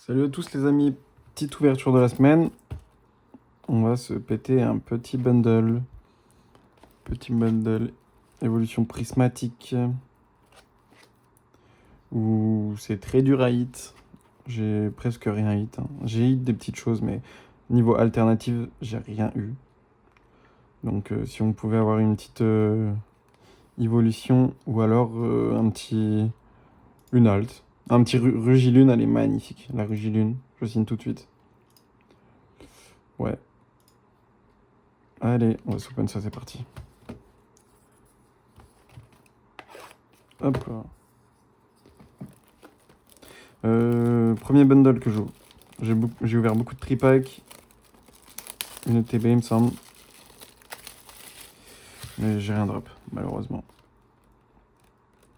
Salut à tous les amis, petite ouverture de la semaine. On va se péter un petit bundle. Petit bundle évolution prismatique. Où c'est très dur à hit. J'ai presque rien hit. J'ai hit des petites choses, mais niveau alternative, j'ai rien eu. Donc si on pouvait avoir une petite évolution ou alors une alt. Un petit Rugilune, elle est magnifique. La Rugilune, je signe tout de suite. Ouais. Allez, on va s'open ça, c'est parti. Hop là. Premier bundle que j'ouvre. J'ai ouvert beaucoup de tripacks. Une TB, il me semble. Mais j'ai rien drop, malheureusement.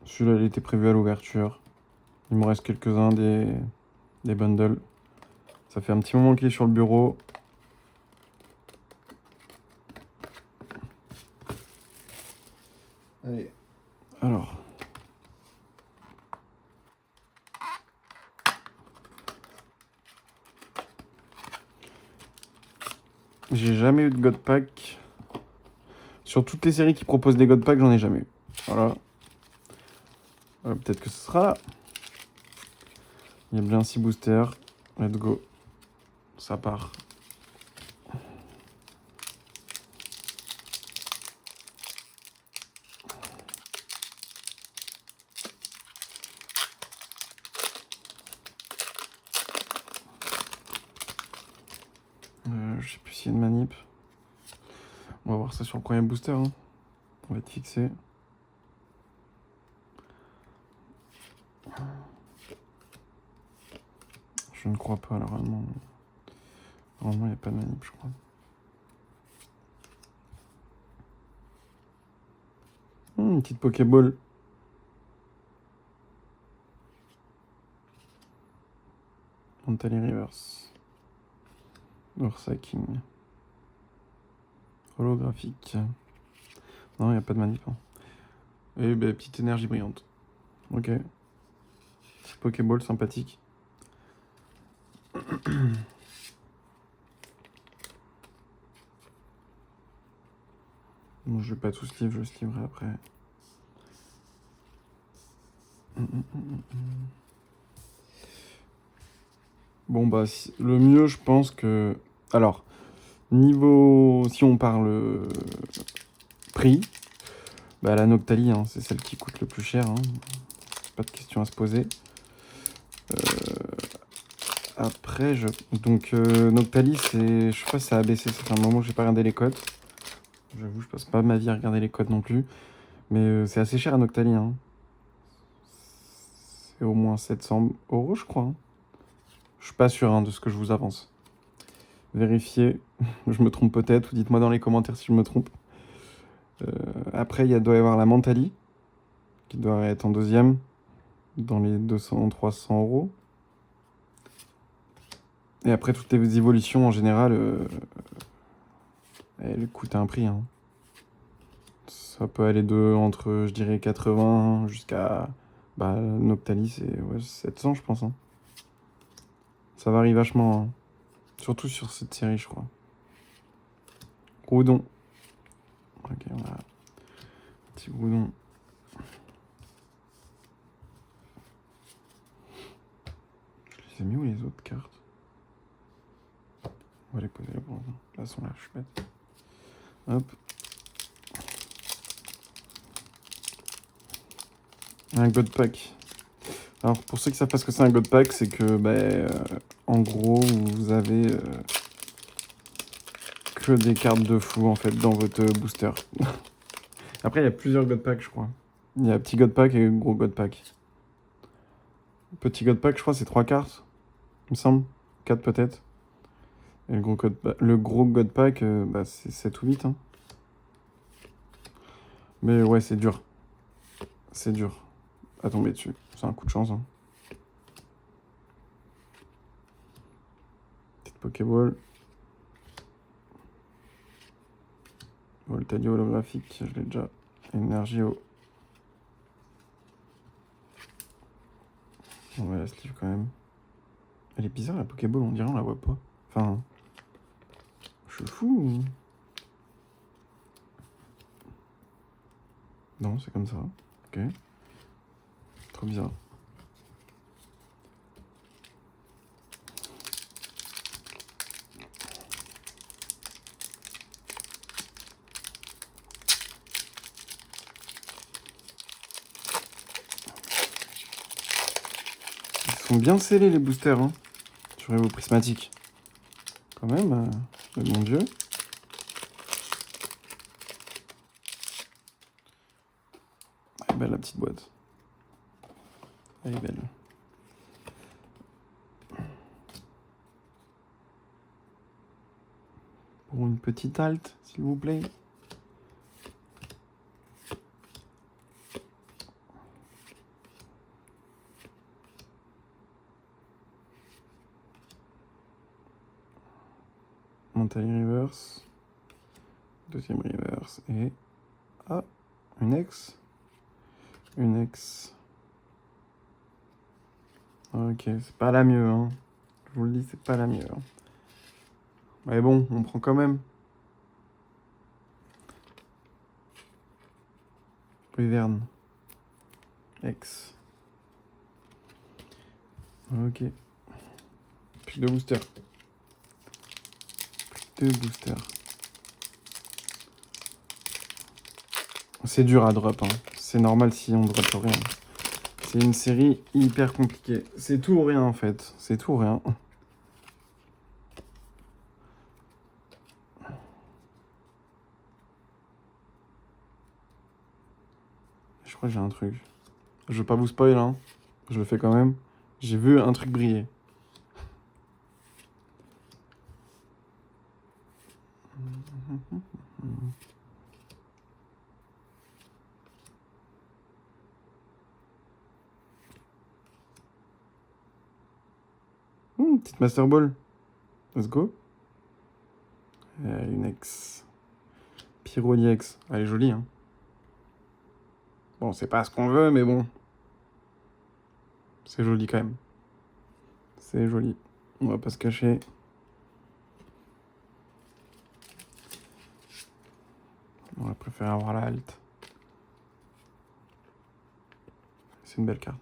Celui-là, il était prévu à l'ouverture. Il me reste quelques-uns des bundles. Ça fait un petit moment qu'il est sur le bureau. Allez. Alors. J'ai jamais eu de God Pack. Sur toutes les séries qui proposent des God Pack, j'en ai jamais eu. Voilà. Peut-être que ce sera là. Il y a bien 6 boosters. Let's go. Ça part. Je sais plus s'il y a une manip. On va voir ça sur le premier booster. On va être fixé. Je ne crois pas, normalement. Normalement, il n'y a pas de manip, je crois. Une petite Pokéball. Mentally Reverse. Ursaking. Holographique. Non, il n'y a pas de manip. Et bah, petite énergie brillante. Ok. Petite Pokéball sympathique. Bon, je vais pas tout sleeve, je sleeverai après. Bon, bah, le mieux, je pense que... Alors, niveau... Si on parle prix, bah, la Noctali, c'est celle qui coûte le plus cher. Pas de question à se poser. Après, donc, Noctali, je sais pas si ça a baissé. Ça fait un moment que j'ai pas regardé les codes. J'avoue, je passe pas ma vie à regarder les codes non plus. Mais c'est assez cher à Noctali. C'est au moins 700 €, je crois. Je suis pas sûr de ce que je vous avance. Vérifiez, je me trompe peut-être, ou dites-moi dans les commentaires si je me trompe. Après, doit y avoir la Mentali, qui doit être en deuxième, dans les 200-300 €. Et après, toutes les évolutions, en général, elles coûtent un prix. Ça peut aller entre, je dirais, 80 jusqu'à... Bah, Noctali, c'est 700, je pense. Ça varie vachement. Surtout sur cette série, je crois. Groudon. Ok, voilà. Petit Groudon. Je les ai mis où les autres cartes? On va les poser là pour l'instant. Là, elles sont là, je suis bête. Hop. Un God Pack. Alors, pour ceux qui savent pas ce que c'est un God Pack, c'est que, en gros, vous avez que des cartes de fou, en fait, dans votre booster. Après, il y a plusieurs God Pack, je crois. Il y a petit God Pack et gros God Pack. Petit God Pack, je crois, c'est 3 cartes, il me semble. 4 peut-être. Et le gros God Pack, c'est 7 ou 8. Mais ouais, c'est dur. C'est dur à tomber dessus. C'est un coup de chance. Petite Pokéball. Voltadio holographique, je l'ai déjà. Énergio. On va la sleeve quand même. Elle est bizarre la Pokéball, on dirait on la voit pas. Enfin... Je suis fou ou... Non, c'est comme ça. Ok. Trop bizarre. Ils sont bien scellés les boosters, hein, sur Evo Prismatique. Quand même, mon dieu. Elle est belle la petite boîte. Elle est belle. Pour une petite halte, s'il vous plaît. Mentally reverse. Deuxième reverse. Et... Ah, une ex. Une ex. Ok, c'est pas la mieux, hein. Je vous le dis, c'est pas la mieux. Hein. Mais bon, on prend quand même. Wyvern. Ex. Ok. Plus de booster. Plus de booster. C'est dur à drop, hein. C'est normal si on drop rien. C'est une série hyper compliquée. C'est tout ou rien en fait. C'est tout ou rien. Je crois que j'ai un truc. Je veux pas vous spoil, hein. Je le fais quand même. J'ai vu un truc briller. Petite Master Ball. Let's go. Une ex. Pyroli X. Elle est jolie, hein. Bon, c'est pas ce qu'on veut, mais bon. C'est joli quand même. C'est joli. On va pas se cacher. On va préférer avoir la halte. C'est une belle carte.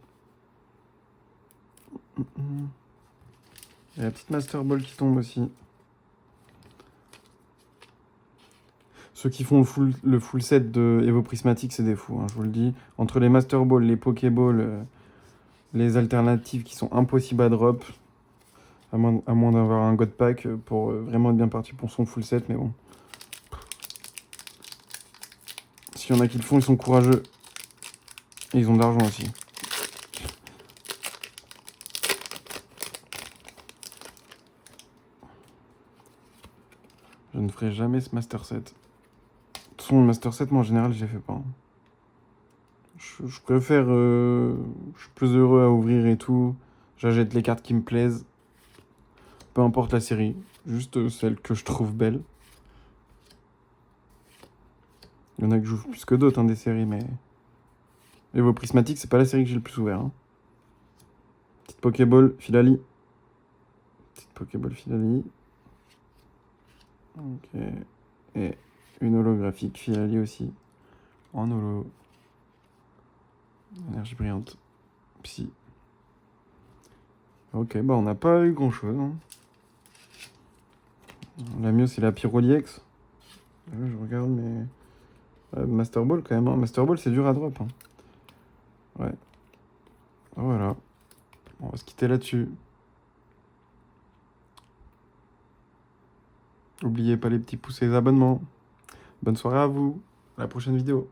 Il y a la petite Master Ball qui tombe aussi. Ceux qui font le full set de Evo Prismatique, c'est des fous, hein, je vous le dis. Entre les Master Ball, les Pokéball, les alternatives qui sont impossibles à drop, à moins d'avoir un God Pack pour vraiment être bien parti pour son full set, mais bon. S'il y en a qui le font, ils sont courageux. Et ils ont de l'argent aussi. Je ne ferai jamais ce Master Set. De toute façon, le Master Set, moi en général, je les fais pas. Hein. Je préfère... je suis plus heureux à ouvrir et tout. J'achète les cartes qui me plaisent. Peu importe la série. Juste celle que je trouve belle. Il y en a que j'ouvre plus que d'autres, hein, des séries, mais... Evo Prismatique, c'est pas la série que j'ai le plus ouvert. Hein. Petite Pokéball, Filali. Petite Pokéball, Filali. Ok. Et une holographique, Filali aussi. En holo. Énergie brillante. Psy. Ok, bah on n'a pas eu grand chose. Hein. La mieux c'est la Pyroliex. Je regarde, mais. Master Ball quand même. Hein. Master Ball c'est dur à drop. Hein. Ouais. Voilà. On va se quitter là-dessus. N'oubliez pas les petits pouces et les abonnements. Bonne soirée à vous. À la prochaine vidéo.